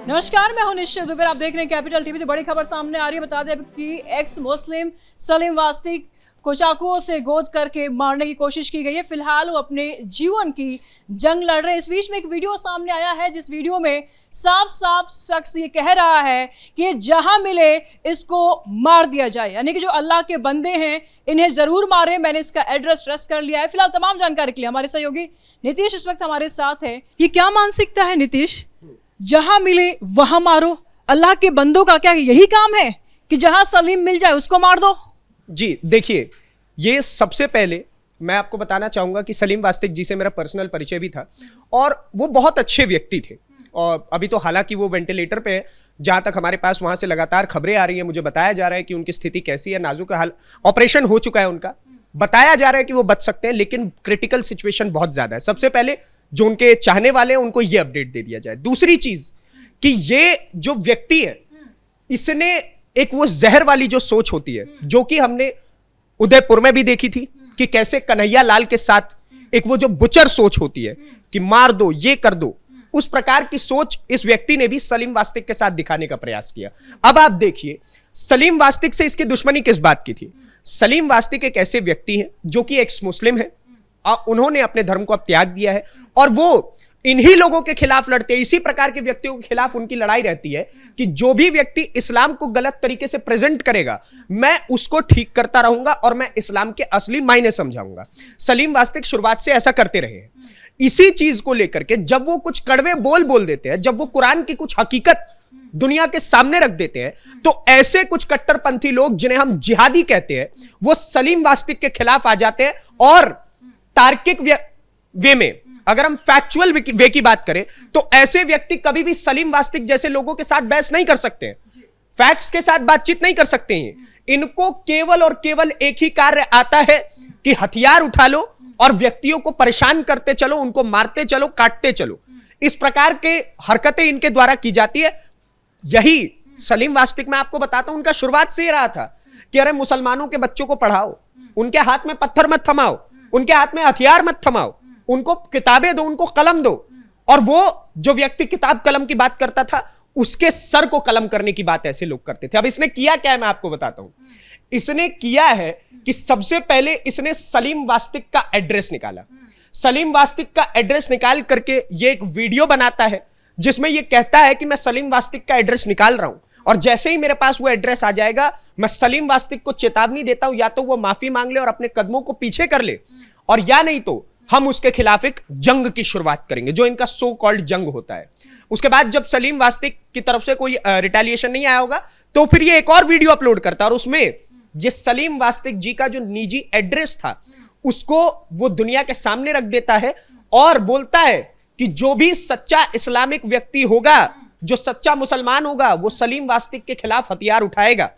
नमस्कार, मैं हूं निश्चित दुबे। आप देख रहे हैं कैपिटल टीवी। तो बड़ी खबर सामने आ रही है। बता दें कि एक्स मुस्लिम सलीम वास्तिक को चाकुओं से गोद करके मारने की कोशिश की गई है। फिलहाल वो अपने जीवन की जंग लड़ रहे हैं। इस बीच में एक वीडियो सामने आया है, जिस वीडियो में साफ साफ शख्स ये कह रहा है कि जहां मिले इसको मार दिया जाए, यानी कि जो अल्लाह के बंदे हैं इन्हें जरूर मारे। मैंने इसका एड्रेस ट्रेस कर लिया है। फिलहाल तमाम जानकारी के लिए हमारे सहयोगी नीतीश इस वक्त हमारे साथ है। ये क्या मानसिकता है नीतीश? जहां मिले वहां मारो। अल्लाह के बंदों का क्या यही काम है कि जहां सलीम मिल जाए उसको मार दो? जी देखिए, ये सबसे पहले मैं आपको बताना चाहूंगा कि सलीम वास्तिक जी से मेरा पर्सनल परिचय भी था और वो बहुत अच्छे व्यक्ति थे। और अभी तो हालांकि वो वेंटिलेटर पे है, जहां तक हमारे पास वहां से लगातार खबरें आ रही हैं। मुझे बताया जा रहा है कि उनकी स्थिति कैसी है, नाजुक हाल, ऑपरेशन हो चुका है उनका। बताया जा रहा है कि वो बच सकते हैं, लेकिन क्रिटिकल सिचुएशन बहुत ज्यादा है। सबसे पहले जो उनके चाहने वाले हैं उनको ये अपडेट दे दिया जाए। दूसरी चीज कि ये जो व्यक्ति है, इसने एक वो जहर वाली जो सोच होती है, जो कि हमने उदयपुर में भी देखी थी कि कैसे कन्हैया लाल के साथ एक वो जो बुचर सोच होती है कि मार दो, ये कर दो, उस प्रकार की सोच इस व्यक्ति ने भी सलीम वास्तिक के साथ दिखाने का प्रयास किया। अब आप देखिए, सलीम वास्तिक से इसकी दुश्मनी किस बात की थी। सलीम वास्तिक एक ऐसे व्यक्ति हैं जो कि एक्स मुस्लिम है। उन्होंने अपने धर्म को अब त्याग दिया है और वो इन्हीं लोगों के खिलाफ लड़ते हैं। इसी प्रकार के व्यक्तियों के खिलाफ उनकी लड़ाई रहती है कि जो भी व्यक्ति इस्लाम को गलत तरीके से प्रेजेंट करेगा, मैं उसको ठीक करता रहूंगा और मैं इस्लाम के असली मायने समझाऊंगा। सलीम वास्तिक शुरुआत से ऐसा करते रहे हैं। इसी चीज को लेकर के जब वो कुछ कड़वे बोल देते हैं, जब वो कुरान की कुछ हकीकत दुनिया के सामने रख देते हैं, तो ऐसे कुछ कट्टरपंथी लोग जिन्हें हम जिहादी कहते हैं, वो सलीम वास्तिक के खिलाफ आ जाते हैं। और तार्किक वे में अगर हम फैक्चुअल वे की बात करें, तो ऐसे व्यक्ति कभी भी सलीम वास्तिक जैसे लोगों के साथ बहस नहीं कर सकते हैं, फैक्ट्स के साथ बातचीत नहीं कर सकते हैं। इनको केवल और केवल एक ही कार्य आता है कि हथियार उठा लो और व्यक्तियों को परेशान करते चलो, उनको मारते चलो, काटते चलो। इस प्रकार के हरकतें इनके द्वारा की जाती है। यही सलीम वास्तिक, मैं आपको बताता हूं, उनका शुरुआत से ही रहा था कि अरे मुसलमानों के बच्चों को पढ़ाओ, उनके हाथ में पत्थर मत थमाओ, उनके हाथ में हथियार मत थमाओ, उनको किताबें दो, उनको कलम दो। और वो जो व्यक्ति किताब कलम की बात करता था, उसके सर को कलम करने की बात ऐसे लोग करते थे। अब इसने किया क्या है, मैं आपको बताता हूं। इसने किया है कि सबसे पहले इसने सलीम वास्तिक का एड्रेस निकाला। सलीम वास्तिक का एड्रेस निकाल करके ये एक वीडियो बनाता है जिसमें ये कहता है कि मैं सलीम वास्तिक का एड्रेस निकाल रहा हूं, और जैसे ही मेरे पास वो एड्रेस आ जाएगा, मैं सलीम वास्तिक को चेतावनी देता हूं, या तो वो माफी मांग ले और अपने कदमों को पीछे कर ले, और या नहीं तो हम उसके खिलाफ एक जंग की शुरुआत करेंगे, जो इनका सो कॉल्ड जंग होता है। उसके बाद जब सलीम वास्तिक की तरफ से कोई रिटेलिएशन नहीं आया होगा, तो फिर ये एक और वीडियो अपलोड करता है और उसमें ये सलीम वास्तिक जी का जो निजी एड्रेस था उसको वो दुनिया के सामने रख देता है और बोलता है कि जो भी सच्चा इस्लामिक व्यक्ति होगा, जो सच्चा मुसलमान होगा, वो सलीम वास्तिक के खिलाफ हथियार उठाएगा।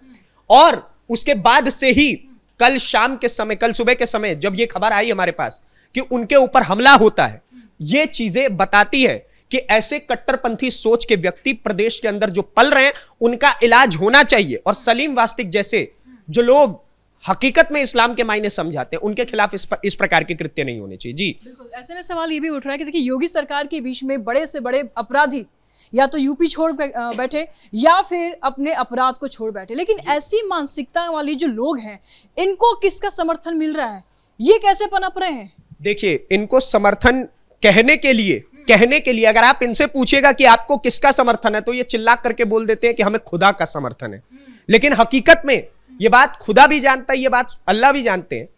और उसके बाद से ही कल शाम के समय, कल सुबह के समय जब ये खबर आई हमारे पास कि उनके ऊपर हमला होता है, ये चीजें बताती है कि ऐसे कट्टरपंथी सोच के व्यक्ति प्रदेश के अंदर जो पल रहे हैं, उनका इलाज होना चाहिए। और सलीम वास्तिक जैसे जो लोग हकीकत में इस्लाम के मायने समझाते हैं, उनके खिलाफ इस प्रकार के कृत्य नहीं होने चाहिए। जी बिल्कुल। ऐसे में सवाल ये भी उठ रहा है कि देखिए, योगी सरकार के बीच में बड़े से बड़े अपराधी या तो यूपी छोड़ बैठे या फिर अपने अपराध को छोड़ बैठे, लेकिन ऐसी मानसिकता वाली जो लोग हैं, इनको किसका समर्थन मिल रहा है? ये कैसे पनप रहे हैं? देखिए, इनको समर्थन कहने के लिए अगर आप इनसे पूछेगा कि आपको किसका समर्थन है, तो ये चिल्ला करके बोल देते हैं कि हमें खुदा का समर्थन है। लेकिन हकीकत में ये बात खुदा भी जानता है, ये बात अल्लाह भी जानते हैं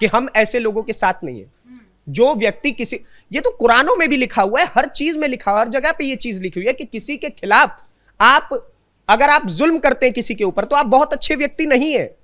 कि हम ऐसे लोगों के साथ नहीं है। जो व्यक्ति किसी, ये तो कुरानों में भी लिखा हुआ है, हर चीज में लिखा हुआ है, हर जगह पे ये चीज लिखी हुई है कि किसी के खिलाफ अगर आप जुल्म करते हैं किसी के ऊपर, तो आप बहुत अच्छे व्यक्ति नहीं है।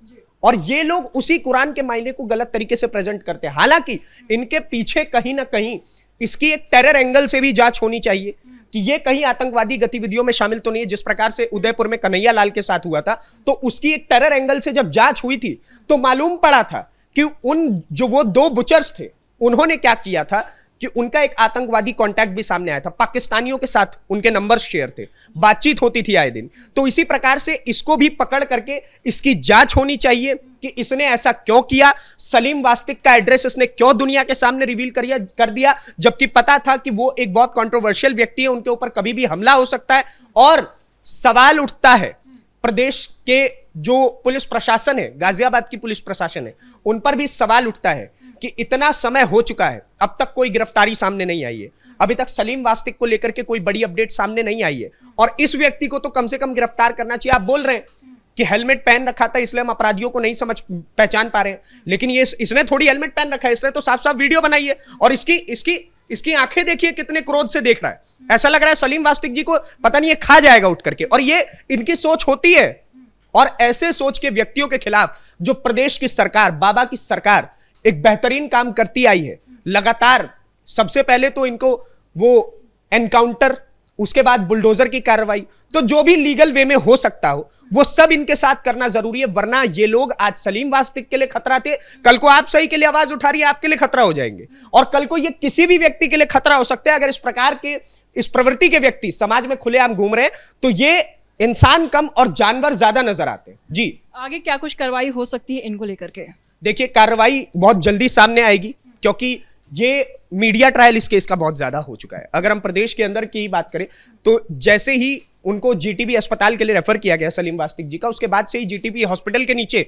और ये लोग उसी कुरान के मायने को गलत तरीके से प्रेजेंट करते हैं। हालांकि इनके पीछे कहीं ना कहीं इसकी एक टेरर एंगल से भी जांच होनी चाहिए कि ये कहीं आतंकवादी गतिविधियों में शामिल तो नहीं है। जिस प्रकार से उदयपुर में कन्हैया लाल के साथ हुआ था, तो उसकी एक टेरर एंगल से जब जांच हुई थी, तो मालूम पड़ा था कि वो दो बुचर्स थे, उन्होंने क्या किया था कि उनका एक आतंकवादी कांटेक्ट भी सामने आया था, पाकिस्तानियों के साथ उनके नंबर शेयर थे, बातचीत होती थी आए दिन। तो इसी प्रकार से इसको भी पकड़ करके इसकी जांच होनी चाहिए कि इसने ऐसा क्यों किया, सलीम वास्तिक का एड्रेस इसने क्यों दुनिया के सामने रिवील कर दिया, जबकि पता था कि वो एक बहुत कंट्रोवर्शियल व्यक्ति है, उनके ऊपर कभी भी हमला हो सकता है। और सवाल उठता है प्रदेश के जो पुलिस प्रशासन है, गाजियाबाद की पुलिस प्रशासन है, उन पर भी सवाल उठता है कि इतना समय हो चुका है, अब तक कोई गिरफ्तारी सामने नहीं आई है, अभी तक सलीम वास्तिक को लेकर के कोई बड़ी अपडेट सामने नहीं आई है। और इस व्यक्ति को तो कम से कम गिरफ्तार करना चाहिए। आप बोल रहे हैं कि हेलमेट पहन रखा था इसलिए हम अपराधियों को नहीं पहचान पा रहे हैं, लेकिन ये इसने थोड़ी हेलमेट पहन रखा है, इसने तो साफ साफ वीडियो बनाई है। और इसकी आंखें देखिए कितने क्रोध से देख रहा है, ऐसा लग रहा है सलीम वास्तिक जी को पता नहीं ये खा जाएगा उठ करके। और ये इनकी सोच होती है। और ऐसे सोच के व्यक्तियों के खिलाफ जो प्रदेश की सरकार, बाबा की सरकार एक बेहतरीन काम करती आई है लगातार। सबसे पहले तो इनको वो एनकाउंटर, उसके बाद बुलडोजर की कार्रवाई, तो जो भी लीगल वे में हो सकता हो वो सब इनके साथ करना जरूरी है, वरना ये लोग आज सलीम वास्तिक के लिए खतरा थे, कल को आप सही के लिए आवाज उठा रही है, आपके लिए खतरा हो जाएंगे। और कल को ये किसी भी व्यक्ति के लिए खतरा हो सकता है। अगर इस प्रकार के इस प्रवृत्ति के व्यक्ति समाज में खुलेआम घूम रहे हैं तो ये इंसान कम और जानवर ज्यादा नजर आते हैं। जी, आगे क्या कुछ कार्रवाई हो सकती है इनको लेकर के? देखिए, कार्रवाई बहुत जल्दी सामने आएगी, क्योंकि ये मीडिया ट्रायल इस केस का बहुत ज्यादा हो चुका है। अगर हम प्रदेश के अंदर की बात करें तो जैसे ही उनको जीटीबी अस्पताल के लिए रेफर किया गया सलीम वास्तिक जी का, उसके बाद से ही जीटीबी हॉस्पिटल के नीचे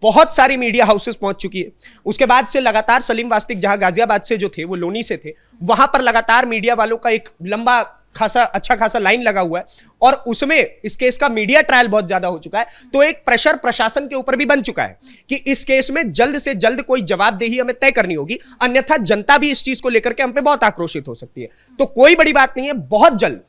बहुत सारी मीडिया हाउसेस पहुंच चुकी है। उसके बाद से लगातार सलीम वास्तिक जहां गाजियाबाद से जो थे, वो लोनी से थे, वहां पर लगातार मीडिया वालों का एक लंबा खासा अच्छा खासा लाइन लगा हुआ है। और उसमें इस केस का मीडिया ट्रायल बहुत ज्यादा हो चुका है, तो एक प्रेशर प्रशासन के ऊपर भी बन चुका है कि इस केस में जल्द से जल्द कोई जवाबदेही हमें तय करनी होगी, अन्यथा जनता भी इस चीज को लेकर के हम पे बहुत आक्रोशित हो सकती है। तो कोई बड़ी बात नहीं है, बहुत जल्द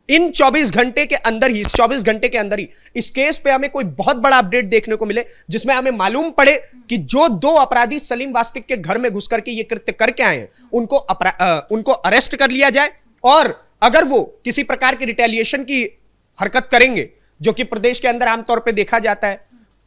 इन 24 घंटे के अंदर ही, इस 24 घंटे के अंदर ही इस केस पे हमें कोई बहुत बड़ा अपडेट देखने को मिले, जिसमें हमें मालूम पड़े कि जो दो अपराधी सलीम वास्तिक के घर में घुस करके ये कृत्य करके आए हैं, उनको अरेस्ट कर लिया जाए। और अगर वो किसी प्रकार की रिटेलिएशन की हरकत करेंगे, जो कि प्रदेश के अंदर आमतौर पे देखा जाता है,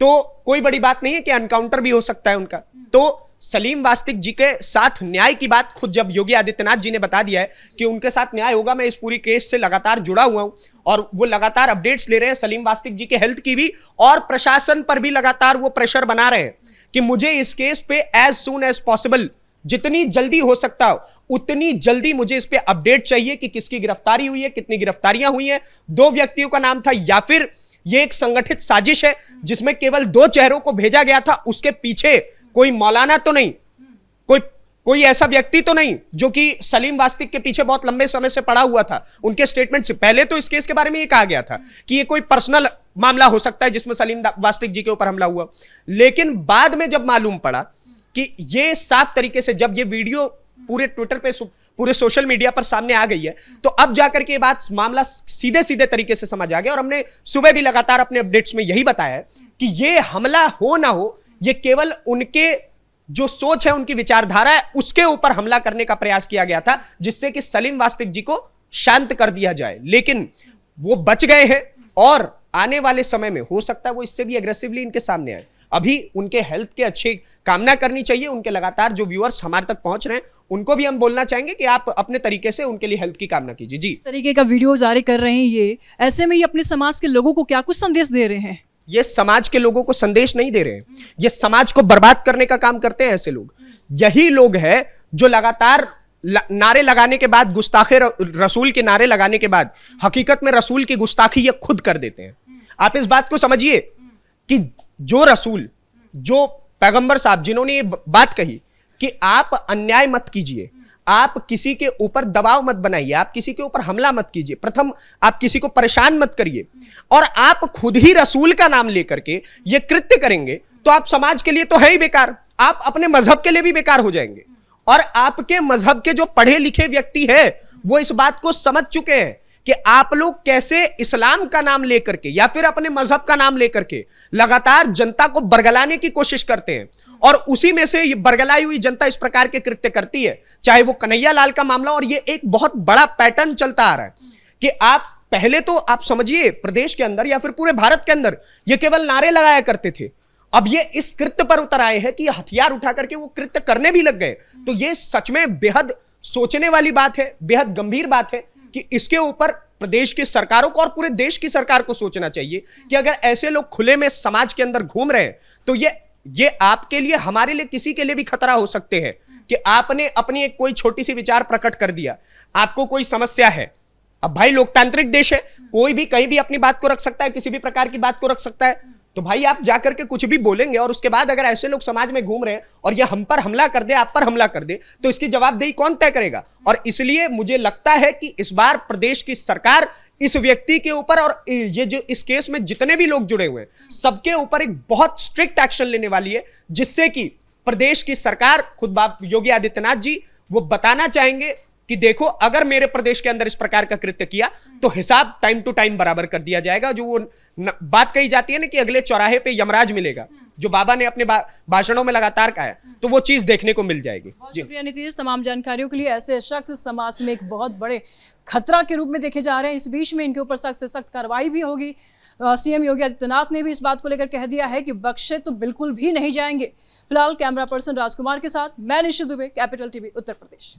तो कोई बड़ी बात नहीं है कि एनकाउंटर भी हो सकता है उनका। तो सलीम वास्तिक जी के साथ न्याय की बात खुद जब योगी आदित्यनाथ जी ने बता दिया है कि उनके साथ न्याय होगा, मैं इस पूरी केस से लगातार जुड़ा हुआ हूं और वो लगातार अपडेट्स ले रहे हैं सलीम वास्तिक जी के हेल्थ की भी, और प्रशासन पर भी लगातार वो प्रेशर बना रहे हैं कि मुझे इस केस पे एज सून एज पॉसिबल, जितनी जल्दी हो सकता हो उतनी जल्दी मुझे इस पे अपडेट चाहिए कि किसकी गिरफ्तारी हुई है, कितनी गिरफ्तारियां हुई हैं, 2 व्यक्तियों का नाम था, या फिर ये एक संगठित साजिश है जिसमें केवल 2 चेहरों को भेजा गया था, उसके पीछे कोई मौलाना तो नहीं, कोई ऐसा व्यक्ति तो नहीं जो कि सलीम वास्तिक के पीछे बहुत लंबे समय से पड़ा हुआ था। उनके स्टेटमेंट से पहले तो इस केस के बारे में ये कहा गया था कि ये कोई पर्सनल मामला हो सकता है जिसमें सलीम वास्तिक जी के ऊपर हमला हुआ, लेकिन बाद में जब मालूम पड़ा कि ये साफ तरीके से, जब ये वीडियो पूरे ट्विटर पे, पूरे सोशल मीडिया पर सामने आ गई है, तो अब जाकर के ये बात, मामला सीधे सीधे तरीके से समझ आ गया। और हमने सुबह भी लगातार अपने अपडेट्स में यही बताया है कि ये हमला हो ना हो, ये केवल उनके जो सोच है, उनकी विचारधारा है, उसके ऊपर हमला करने का प्रयास किया गया था, जिससे कि सलीम वास्तिक जी को शांत कर दिया जाए। लेकिन वो बच गए हैं और आने वाले समय में हो सकता है वो इससे भी एग्रेसिवली इनके सामने आए। अभी उनके हेल्थ के अच्छे कामना करनी चाहिए। उनके लगातार जो व्यूअर्स हमारे तक पहुंच रहे हैं, उनको भी हम बोलना चाहेंगे कि आप अपने तरीके से उनके लिए हेल्थ की कामना कीजिए। जी, इस तरीके का वीडियो जारी कर रहे हैं ये, ऐसे में ये अपने समाज के लोगों को क्या कुछ संदेश दे रहे हैं? ये समाज के लोगों को संदेश नहीं दे रहे हैं, ये समाज को बर्बाद करने का काम करते हैं। ऐसे लोग, यही लोग हैं जो लगातार नारे लगाने के बाद, गुस्ताखे रसूल के नारे लगाने के बाद, हकीकत में रसूल की गुस्ताखी ये खुद कर देते हैं। आप इस बात को समझिए कि जो रसूल, जो पैगंबर साहब, जिन्होंने ये बात कही कि आप अन्याय मत कीजिए, आप किसी के ऊपर दबाव मत बनाइए, आप किसी के ऊपर हमला मत कीजिए, प्रथम आप किसी को परेशान मत करिए, और आप खुद ही रसूल का नाम लेकर के ये कृत्य करेंगे, तो आप समाज के लिए तो है ही बेकार, आप अपने मजहब के लिए भी बेकार हो जाएंगे। और आपके मजहब के जो पढ़े लिखे व्यक्ति हैं, वो इस बात को समझ चुके हैं कि आप लोग कैसे इस्लाम का नाम लेकर के या फिर अपने मजहब का नाम लेकर के लगातार जनता को बरगलाने की कोशिश करते हैं, और उसी में से ये बरगलाई हुई जनता इस प्रकार के कृत्य करती है। चाहे वो कन्हैया लाल का मामला, और ये एक बहुत बड़ा पैटर्न चलता आ रहा है कि आप पहले तो आप समझिए प्रदेश के अंदर या फिर पूरे भारत के अंदर ये केवल नारे लगाया करते थे, अब ये इस कृत्य पर उतर आए हैं कि हथियार उठा करके वो कृत्य करने भी लग गए। तो ये सच में बेहद सोचने वाली बात है, बेहद गंभीर बात है कि इसके ऊपर प्रदेश की सरकारों को और पूरे देश की सरकार को सोचना चाहिए कि अगर ऐसे लोग खुले में समाज के अंदर घूम रहे हैं तो ये आपके लिए, हमारे लिए, किसी के लिए भी खतरा हो सकते हैं कि आपने अपनी एक कोई छोटी सी विचार प्रकट कर दिया, आपको कोई समस्या है। अब भाई लोकतांत्रिक देश है, कोई भी कहीं भी अपनी बात को रख सकता है, किसी भी प्रकार की बात को रख सकता है। तो भाई आप जाकर के कुछ भी बोलेंगे और उसके बाद अगर ऐसे लोग समाज में घूम रहे हैं और ये हम पर हमला कर दे, आप पर हमला कर दे, तो इसकी जवाबदेही कौन तय करेगा? और इसलिए मुझे लगता है कि इस बार प्रदेश की सरकार इस व्यक्ति के ऊपर और ये जो इस केस में जितने भी लोग जुड़े हुए हैं सबके ऊपर एक बहुत स्ट्रिक्ट एक्शन लेने वाली है, जिससे कि प्रदेश की सरकार, खुद योगी आदित्यनाथ जी, वो बताना चाहेंगे कि देखो अगर मेरे प्रदेश के अंदर इस प्रकार का कृत्य किया तो हिसाब टाइम टू टाइम बराबर कर दिया जाएगा। जो वो बात कही जाती है ना कि अगले चौराहे पे यमराज मिलेगा, जो बाबा ने अपने भाषणों में लगातार कहा है, तो वो चीज देखने को मिल जाएगी। बहुत शुक्रिया नीतीश, तमाम जानकारियों के लिए। ऐसे शख्स समाज में एक बहुत बड़े खतरा के रूप में देखे जा रहे हैं, इस बीच में इनके ऊपर सख्त से सख्त कार्रवाई भी होगी। सीएम योगी आदित्यनाथ ने भी इस बात को लेकर कह दिया है कि बख्शे तो बिल्कुल भी नहीं जाएंगे। फिलहाल कैमरा पर्सन राजकुमार के साथ मैं निशु दुबे, कैपिटल टीवी उत्तर प्रदेश।